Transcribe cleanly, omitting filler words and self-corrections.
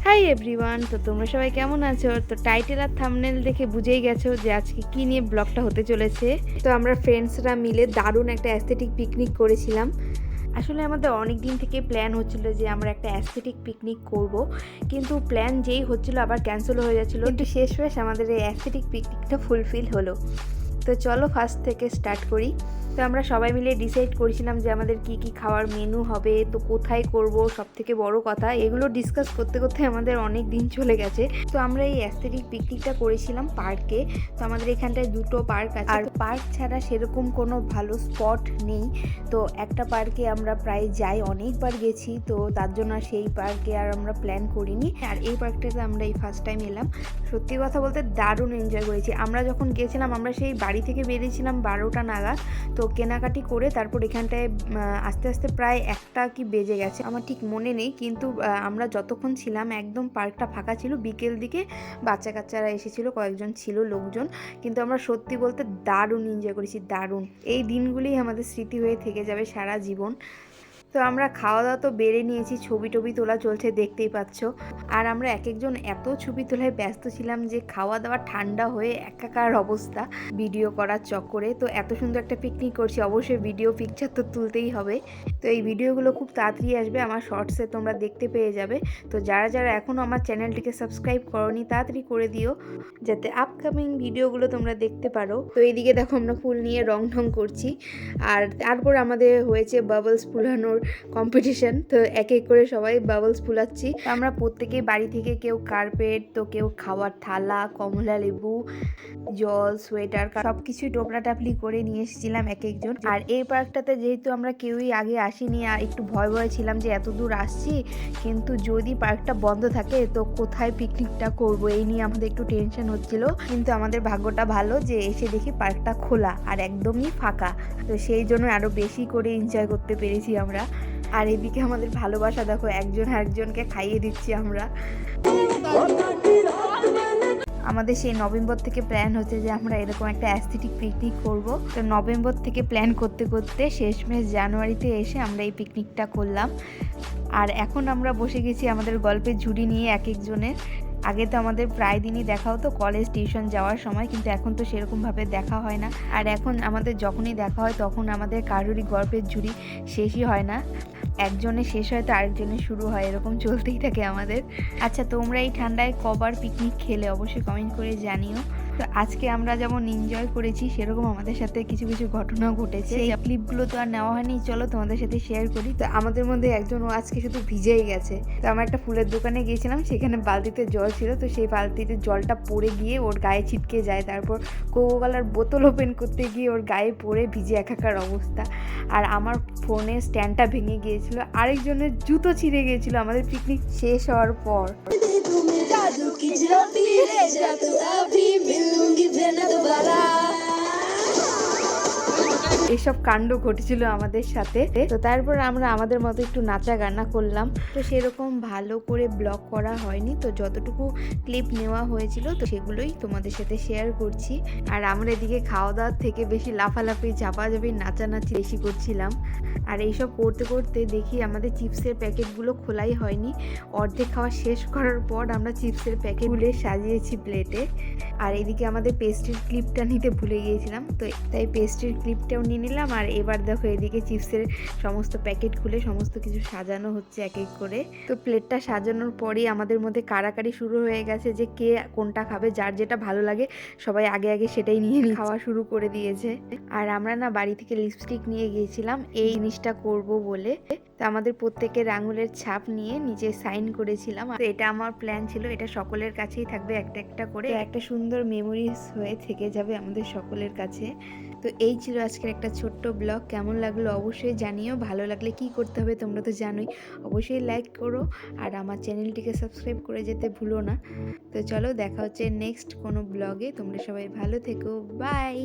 Hi everyone, তো তোমরা সবাই কেমন আছো? তো টাইটেল আর থাম্বনেল দেখে বুঝেই গেছো যে আজকে কি নিয়ে ব্লগটা হতে চলেছে। তো আমরা ফ্রেন্ডসরা মিলে দারুণ একটা অ্যাস্থেটিক পিকনিক করেছিলাম। আসলে আমাদের অনেক দিন থেকে প্ল্যান হচ্ছিল যে আমরা একটা অ্যাস্থেটিক পিকনিক করব, কিন্তু প্ল্যান যেই হচ্ছিল আবার ক্যান্সেল হয়ে যাচ্ছিলো, কিন্তু শেষমেশ আমাদের এই অ্যাস্থেটিক পিকনিকটা ফুলফিল হলো। তো চলো ফার্স্ট থেকে স্টার্ট করি। তো আমরা সবাই মিলে ডিসাইড করেছিলাম যে আমাদের কি কি খাওয়ার মেনু হবে, তো কোথায় করব, সব থেকে বড় কথা এগুলো ডিসকাস করতে করতে আমাদের অনেক দিন চলে গেছে। তো আমরা এই অ্যাস্থেটিক পিকনিকটা করেছিলাম পার্কে। তো আমাদের এখানটায় দুটো পার্ক আছে, আর পার্ক ছাড়া সেরকম কোনো ভালো স্পট নেই। তো একটা পার্কে আমরা প্রায় যাই, অনেকবার গেছি, তো তার জন্য সেই পার্কে আর আমরা প্ল্যান করিনি। আর এই পার্কটাতে আমরা এই ফার্স্ট টাইম এলাম। সত্যি কথা বলতে দারুণ এনজয় করেছি। আমরা যখন গেছিলাম আমরা সেই বাড়ি থেকে বেরিয়েছিলাম 12টা নাগাদ। তো কেনাকাটি করে তারপর এখানটায় আস্তে আস্তে প্রায় 1টা কি বেজে গেছে, আমার ঠিক মনে নেই, কিন্তু আমরা যতক্ষণ ছিলাম একদম পার্কটা ফাঁকা ছিল। বিকেল দিকে বাচ্চা কাচ্চারা এসেছিল, কয়েকজন ছিল লোকজন, কিন্তু আমরা সত্যি বলতে দারুণ এনজয় করেছি, দারুণ। এই দিনগুলি আমাদের স্মৃতি হয়ে থেকে যাবে সারা জীবন। তো আমরা খাওয়া দাওয়া তো বেড়ে নিয়েছি, ছবি টবি তোলা চলছে দেখতেই পাচ্ছ। আর আমরা এক একজন এত ছবি তোলায় ব্যস্ত ছিলাম যে খাওয়া দাওয়া ঠান্ডা হয়ে একাকার অবস্থা ভিডিও করার চক্করে। তো এত সুন্দর একটা পিকনিক করছি, অবশ্যই ভিডিও পিকচার তো তুলতেই হবে। তো এই ভিডিওগুলো খুব তাড়াতাড়ি আসবে আমার শর্টসে, তোমরা দেখতে পেয়ে যাবে। তো যারা যারা এখনও আমার চ্যানেলটিকে সাবস্ক্রাইব করোনি তাড়াতাড়ি করে দিও, যাতে আপকামিং ভিডিওগুলো তোমরা দেখতে পারো। তো এইদিকে দেখো আমরা ফুল নিয়ে রং ঢং করছি। আর তারপর আমাদের হয়েছে বাবলস ফুলানোর কম্পিটিশন। তো এক এক করে সবাই বাবলস ফুলাচ্ছি। আমরা প্রত্যেকেই বাড়ি থেকে কেউ কার্পেট, তো কেউ খাওয়ার থালা, কমলা লেবু, জল, সোয়েটার সব কিছুই টোপলা টাপলি করে নিয়ে এসেছিলাম এক একজন। আর এই পার্কটাতে যেহেতু আমরা কেউই আগে আসিনি, আর একটু ভয় ভয় ছিলাম যে এত দূর আসছি, কিন্তু যদি পার্কটা বন্ধ থাকে তো কোথায় পিকনিকটা করব, এই নিয়ে আমাদের একটু টেনশন হচ্ছিল। কিন্তু আমাদের ভাগ্যটা ভালো যে এসে দেখি পার্কটা খোলা আর একদমই ফাঁকা। তো সেই জন্য আরো বেশি করে এনজয় করতে পেরেছি আমরা। আর এদিকে আমাদের ভালোবাসা দেখো, একজন আরেকজনকে খাইয়ে দিচ্ছি আমরা। আমাদের সেই নভেম্বর থেকে প্ল্যান হচ্ছে যে আমরা এরকম একটা অ্যাস্থেটিক পিকনিক করব। তো নভেম্বর থেকে প্ল্যান করতে করতে শেষমেশ জানুয়ারিতে এসে আমরা এই পিকনিকটা করলাম। আর এখন আমরা বসে গেছি আমাদের গল্পের ঝুড়ি নিয়ে এক একজনের। আগে তো আমাদের প্রায় দিনই দেখা হতো কলেজ টিউশন যাওয়ার সময়, কিন্তু এখন তো সেরকমভাবে দেখা হয় না। আর এখন আমাদের যখনই দেখা হয় তখন আমাদের কারোরই গল্পের ঝুড়ি শেষই হয় না, একজনের শেষ হয় তো আরেকজনের শুরু হয়, এরকম চলতেই থাকে আমাদের। আচ্ছা, তোমরা এই ঠান্ডায় কবার পিকনিক খেলে অবশ্যই কমেন্ট করে জানিও। তো আজকে আমরা যেমন এনজয় করেছি সেরকম আমাদের সাথে কিছু কিছু ঘটনাও ঘটেছে। এই ক্লিপগুলো তো আর নেওয়া হয়নি, চলো তোমাদের সাথে শেয়ার করি। তো আমাদের মধ্যে একজন ও আজকে শুধু ভিজেই গেছে। তো আমরা একটা ফুলের দোকানে গিয়েছিলাম, সেখানে বালতিতে জল ছিল, তো সেই বালতিতে জলটা পড়ে গিয়ে ওর গায়ে ছিটকে যায়। তারপর কোকোকোলার বোতল ওপেন করতে গিয়ে ওর গায়ে পড়ে ভিজে একাকার অবস্থা। আর আমার ফোনের স্ট্যান্ডটা ভেঙে গিয়েছিল, আরেকজনের জুতো ছিঁড়ে গিয়েছিল আমাদের পিকনিক শেষ হওয়ার পর। এসব কাণ্ড ঘটেছিল আমাদের সাথে। তো তারপর আমরা আমাদের মতো একটু নাচা গানা করলাম। তো সেরকম ভালো করে ব্লগ করা হয়নি, তো যতটুকু ক্লিপ নেওয়া হয়েছিল তো সেগুলোই তোমাদের সাথে শেয়ার করছি। আর আমরা এদিকে খাওয়া দাওয়ার থেকে বেশি লাফালাফি ঝাপাঝাপি নাচানাচি বেশি করছিলাম। আর এইসব করতে করতে দেখি আমাদের চিপসের প্যাকেটগুলো খোলাই হয়নি। অর্ধেক খাওয়া শেষ করার পর আমরা চিপসের প্যাকেট খুলে সাজিয়েছি প্লেটে। আর এদিকে আমাদের পেস্ট্রির ক্লিপটা নিতে ভুলে গিয়েছিলাম, তো তাই পেস্ট্রির ক্লিপটাও নিয়ে নিলাম। আর এবার দেখো এদিকে চিপসের সমস্ত প্যাকেট খুলে সমস্ত কিছু সাজানো হচ্ছে এক এক করে। তো প্লেটটা সাজানোর পরেই আমাদের মধ্যে কাড়াকাড়ি শুরু হয়ে গেছে যে কে কোনটা খাবে, যার যেটা ভালো লাগে সবাই আগে আগে সেটাই নিয়ে খাওয়া শুরু করে দিয়েছে। আর আমরা না বাড়ি থেকে লিপস্টিক নিয়ে গিয়েছিলাম এই জিনিসটা করব বলে। তো আমাদের প্রত্যেকের আঙুলের ছাপ নিয়ে নিচে সাইন করেছিলাম। তো এটা আমার প্ল্যান ছিল, এটা সকলের কাছেই থাকবে একটা একটা করে, একটা সুন্দর মেমোরিজ হয়ে থেকে যাবে আমাদের সকলের কাছে। তো এই ছিল আজকের একটা ছোট্ট ব্লগ। কেমন লাগলো অবশ্যই জানিও। ভালো লাগলে কি করতে হবে তোমরা তো জানোই, অবশ্যই লাইক করো আর আমার চ্যানেলটিকে সাবস্ক্রাইব করে যেতে ভুলো না। তো চলো দেখা হচ্ছে নেক্সট কোনো ব্লগে। তোমরা সবাই ভালো থেকো, বাই।